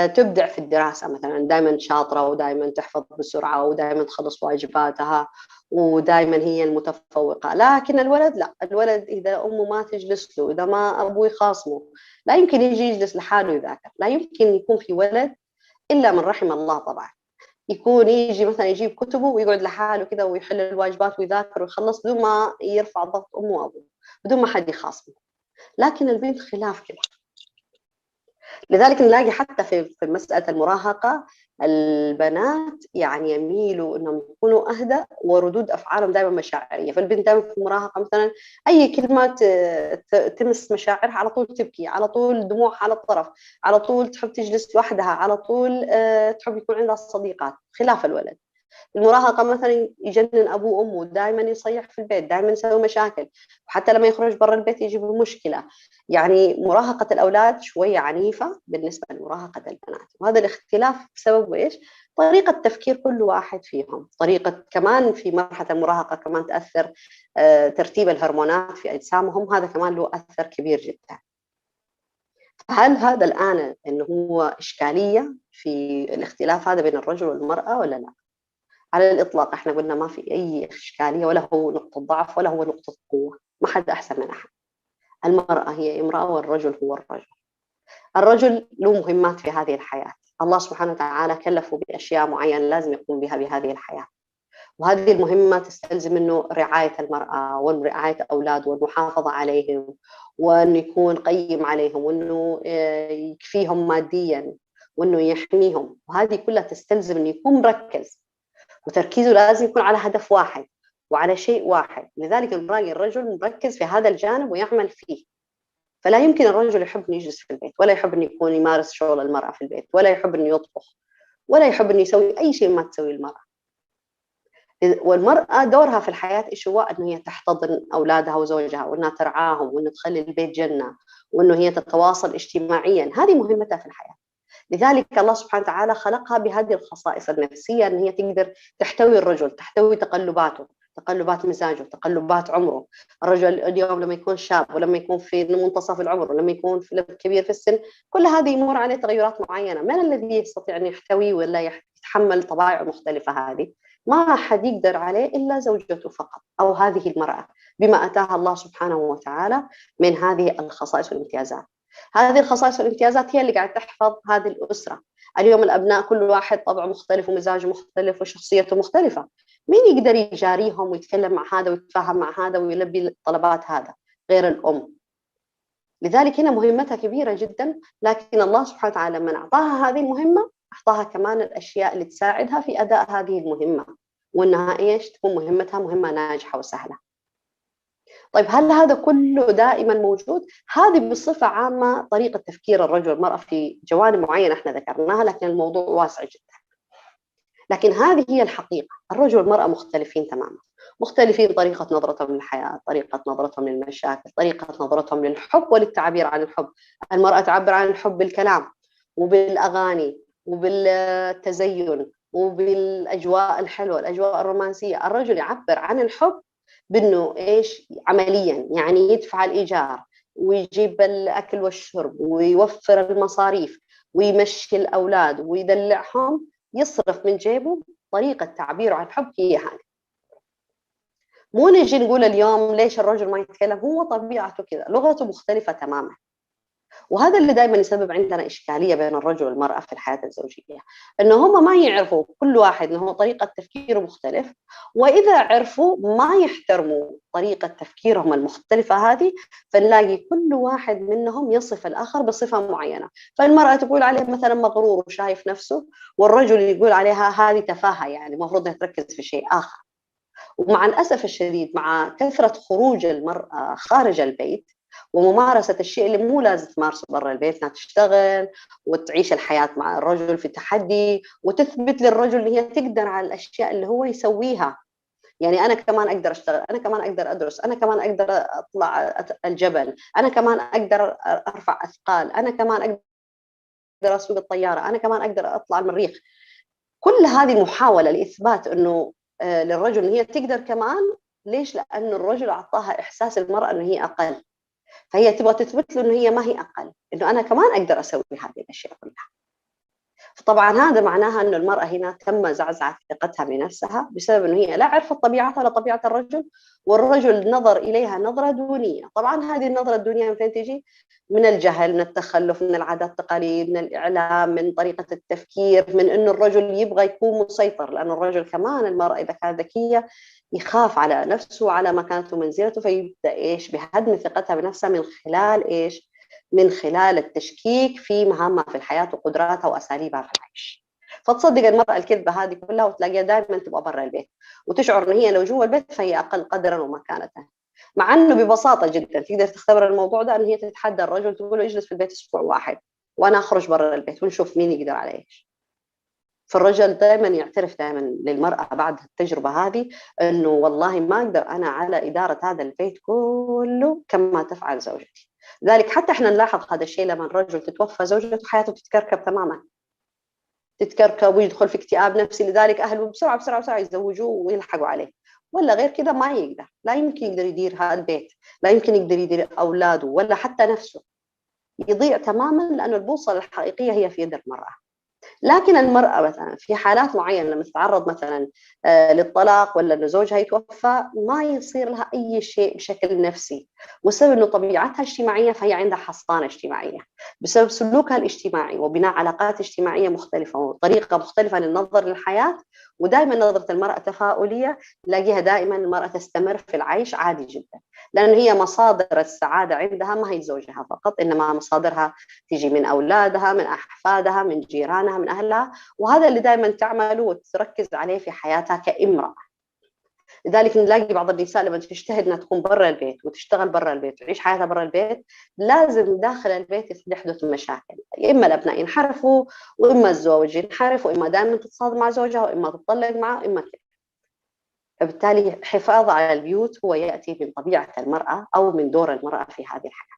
تبدع في الدراسة، مثلا دائما شاطرة ودائما تحفظ بسرعة ودائما تخلص واجباتها ودائما هي المتفوقة، لكن الولد لا، الولد إذا أمه ما تجلس له، إذا ما أبوه خاصمه، لا يمكن يجي يجلس لحاله يذاكر. لا يمكن يكون في ولد إلا من رحم الله طبعا يكون يجي مثلا يجيب كتبه ويقعد لحاله كذا ويحل الواجبات ويذاكر ويخلص بدون ما يرفع ضغط أمه وأبوه، بدون ما حد يخاصمه. لكن البنت خلاف كده. لذلك نلاقي حتى في مسألة المراهقة البنات يعني يميلوا انهم يكونوا اهدى وردود افعالهم دائما مشاعريه. فالبنت دائما في المراهقه مثلا اي كلمه تمس مشاعرها على طول تبكي، على طول دموعها على الطرف، على طول تحب تجلس لوحدها، على طول تحب يكون عندها صديقات، خلاف الولد. المراهقة مثلا يجنن أبوه وأمه، دائما يصيح في البيت، دائما يسوي مشاكل، وحتى لما يخرج برا البيت يجيب مشكلة. يعني مراهقة الأولاد شوية عنيفة بالنسبة لمراهقة البنات، وهذا الاختلاف بسبب إيش؟ طريقة تفكير كل واحد فيهم، طريقة كمان في مرحلة المراهقة كمان تأثر ترتيب الهرمونات في أجسامهم، هذا كمان له أثر كبير جدا. هل هذا الآن إنه هو إشكالية في الاختلاف هذا بين الرجل والمرأة ولا لا؟ على الإطلاق احنا قلنا ما في أي إشكالية، ولا هو نقطة ضعف ولا هو نقطة قوة، ما حد أحسن من أحد. المرأة هي امرأة والرجل هو الرجل. الرجل له مهمات في هذه الحياة، الله سبحانه وتعالى كلفه بأشياء معينة لازم يقوم بها بهذه الحياة، وهذه المهمة تستلزم منه رعاية المرأة ورعاية أولاده والمحافظة عليهم، وأنه يكون قيم عليهم، وأنه يكفيهم ماديا، وأنه يحميهم. وهذه كلها تستلزم أنه يكون مركز، وتركيزه لازم يكون على هدف واحد وعلى شيء واحد. لذلك نلاقي الرجل مركز في هذا الجانب ويعمل فيه. فلا يمكن الرجل يحب أن يجلس في البيت، ولا يحب أن يكون يمارس شغل المرأة في البيت، ولا يحب أن يطبخ، ولا يحب أن يسوي أي شيء ما تسوي المرأة. والمرأة دورها في الحياة إيش هو؟ أنه هي تحتضن أولادها وزوجها، وأنها ترعاهم، وأنه تخلي البيت جنة، وأنه هي تتواصل اجتماعيا. هذه مهمتها في الحياة. لذلك الله سبحانه وتعالى خلقها بهذه الخصائص النفسية، أن هي تقدر تحتوي الرجل، تحتوي تقلباته، تقلبات مزاجه، تقلبات عمره. الرجل اليوم لما يكون شاب، ولما يكون في منتصف العمر، ولما يكون في كبير في السن، كل هذه يمر عليه تغيرات معينة. من الذي يستطيع أن يحتوي ولا يتحمل طبائع مختلفة هذه؟ ما حد يقدر عليه إلا زوجته فقط، أو هذه المرأة بما أتاها الله سبحانه وتعالى من هذه الخصائص والامتيازات. هذه الخصائص والامتيازات هي اللي قاعد تحفظ هذه الأسرة. اليوم الأبناء كل واحد طبعه مختلف ومزاجه مختلف وشخصيته مختلفة، مين يقدر يجاريهم ويتكلم مع هذا ويتفاهم مع هذا ويلبي طلبات هذا غير الأم؟ لذلك هنا مهمتها كبيرة جدا. لكن الله سبحانه وتعالى لما أعطاها هذه المهمة أعطاها كمان الأشياء اللي تساعدها في أداء هذه المهمة، وأنها إيش تكون مهمتها مهمة ناجحة وسهلة. طيب هل هذا كله دائما موجود؟ هذه بصفة عامة طريقة تفكير الرجل والمرأة في جوانب معينة احنا ذكرناها، لكن الموضوع واسع جدا. لكن هذه هي الحقيقة، الرجل والمرأة مختلفين تماما، مختلفين طريقة نظرتهم للحياة، طريقة نظرتهم للمشاكل، طريقة نظرتهم للحب وللتعبير عن الحب. المرأة تعبر عن الحب بالكلام وبالأغاني وبالتزين وبالأجواء الحلوة، الأجواء الرومانسية. الرجل يعبر عن الحب بأنه إيش؟ عمليا، يعني يدفع الإيجار ويجيب الأكل والشرب ويوفر المصاريف ويمشي الأولاد ويدلعهم، يصرف من جيبه. طريقة تعبيره عن الحب هي هذه. مو نجي نقول اليوم ليش الرجل ما يتكلم، هو طبيعته كذا، لغته مختلفة تماما. وهذا اللي دائما يسبب عندنا إشكالية بين الرجل والمرأة في الحياة الزوجية، إنه هم ما يعرفوا كل واحد إنه هو طريقة تفكيره مختلف، وإذا عرفوا ما يحترموا طريقة تفكيرهم المختلفة هذه، فنلاقي كل واحد منهم يصف الآخر بصفة معينة. فالمرأة تقول عليه مثلا مغرور وشايف نفسه، والرجل يقول عليها هذه تفاهة، يعني المفروض تركز في شيء آخر. ومع الأسف الشديد، مع كثرة خروج المرأة خارج البيت وممارسة الشيء اللي مو لازم تمارسه برا البيت، انها تشتغل وتعيش الحياة مع الرجل في تحدي، وتثبت للرجل ان هي تقدر على الاشياء اللي هو يسويها. يعني انا كمان اقدر اشتغل، انا كمان اقدر ادرس، انا كمان اقدر اطلع الجبل، انا كمان اقدر ارفع اثقال، انا كمان اقدر اسوق الطيارة، انا كمان اقدر اطلع المريخ. كل هذه محاولة لإثبات أنه للرجل أن هي تقدر كمان. ليش؟ لأن الرجل أعطاها إحساس المرأة أنه هي أقل، فهي تبغى تثبت له أنه هي ما هي أقل، أنه أنا كمان أقدر أسوي هذه الأشياء كلها. فطبعا هذا معناها أن المرأة هنا تم زعزعة ثقتها بنفسها بسبب أنه هي لا عرفت طبيعتها ولا طبيعة الرجل، والرجل نظر إليها نظرة دونية. طبعا هذه النظرة الدونية من فين تجي؟ من الجهل، من التخلف، من العادات التقاليد، من الإعلام، من طريقة التفكير، من أنه الرجل يبغى يكون مسيطر. لأن الرجل كمان، المرأة إذا كانت ذكية، يخاف على نفسه وعلى مكانته ومنزلته، فيبدأ إيش؟ بهدم ثقتها بنفسها من خلال إيش؟ من خلال التشكيك في مهامها في الحياة وقدراتها وأساليبها في العيش. فتصدق المرأة الكذبة هذه كلها، وتلاقيها دائما تبغى برا البيت، وتشعر أن هي لو جوا البيت فهي أقل قدرا ومكانة. مع أنه ببساطة جدا تقدر تختبر الموضوع ده، أن هي تتحدى الرجل، تقول له اجلس في البيت أسبوع واحد وأنا أخرج برا البيت ونشوف مين يقدر على إيش. فالرجل دائما يعترف دائما للمرأة بعد التجربة هذه أنه والله ما أقدر أنا على إدارة هذا البيت كله كما تفعل زوجتي. ذلك حتى احنا نلاحظ هذا الشيء لما الرجل تتوفى زوجته، حياته تتكركب تماما، تتكركب ويدخل في اكتئاب نفسي. لذلك أهله بسرعة بسرعة بسرعة يزوجوه ويلحقوا عليه، ولا غير كذا ما يقدر. لا يمكن يقدر يدير هذا البيت، لا يمكن يقدر يدير أولاده ولا حتى نفسه، يضيع تماما، لأن البوصلة الحقيقية هي في يد المرأة. لكن المرأة مثلا في حالات معينة لما تتعرض مثلا للطلاق ولا أن زوجها يتوفى، ما يصير لها أي شيء بشكل نفسي، وسبب أنه طبيعتها اجتماعية، فهي عندها حصانة اجتماعية بسبب سلوكها الاجتماعي وبناء علاقات اجتماعية مختلفة وطريقة مختلفة للنظر للحياة. ودائما نظرة المرأة تفاؤلية، تلاقيها دائما المرأة تستمر في العيش عادي جدا، لأن هي مصادر السعادة عندها ما هي زوجها فقط، إنما مصادرها تيجي من أولادها، من أحفادها، من جيرانها، من أهلها. وهذا اللي دائما تعمله وتركز عليه في حياتها كامرأة. لذلك نلاقي بعض النساء لما تجتهد انها تكون برا البيت وتشتغل برا البيت وتعيش حياتها برا البيت، لازم داخل البيت يحدث مشاكل، اما الابناء ينحرفوا، واما الزوج ينحرف، واما دائما تتصادم مع زوجها، واما تطلق معه، اما كذا. فبالتالي الحفاظ على البيوت هو ياتي من طبيعه المراه او من دور المراه في هذه الحياه.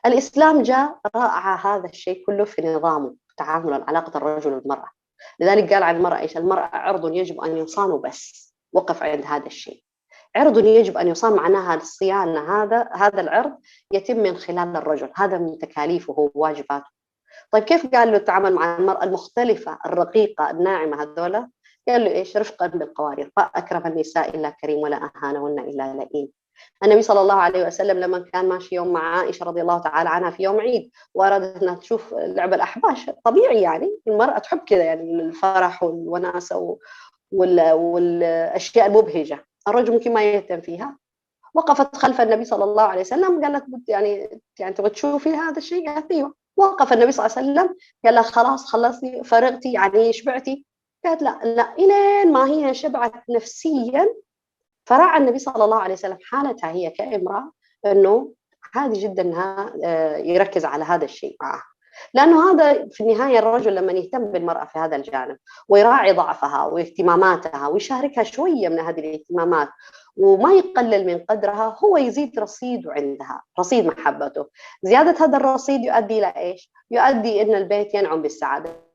الاسلام جاء راعى هذا الشيء كله في نظامه تعامل علاقه الرجل والمراه. لذلك قال عن المراه ايش؟ المراه عرض يجب ان يصان وبس. وقف عند هذا الشيء. عرض يجب أن يصان، معناها الصيانة، هذا العرض يتم من خلال الرجل، هذا من تكاليفه وواجباته. طيب كيف قال له التعامل مع المرأة المختلفة الرقيقة الناعمة هذولا؟ قال له إيش؟ رفقا بالقوارير، ما أكرم النساء إلا كريم ولا أهانهن إلا لئيم. النبي صلى الله عليه وسلم لما كان ماشي يوم مع عائشة رضي الله تعالى عنها في يوم عيد، وأرادت أنها تشوف لعب الأحباش، طبيعي يعني المرأة تحب كذا، يعني الفرح والوناسة والأشياء المبهجة، الرجل ممكن ما يهتم فيها. وقفت خلف النبي صلى الله عليه وسلم، قالت يعني تبغى تشوفي هذا الشيء؟ قالت ايوه. وقف النبي صلى الله عليه وسلم، قال لها خلاص خلصتي فرغتي يعني شبعتي؟ قالت لا لا، الين ما هي شبعت نفسيا. فراعى النبي صلى الله عليه وسلم حالتها هي كامرأة، انه عادي جدا انها يركز على هذا الشيء معها، لأنه هذا في النهاية الرجل لما يهتم بالمرأة في هذا الجانب ويراعي ضعفها واهتماماتها ويشاركها شوية من هذه الاهتمامات وما يقلل من قدرها، هو يزيد رصيده عندها، رصيد محبته. زيادة هذا الرصيد يؤدي إلى إيش؟ يؤدي إن البيت ينعم بالسعادة.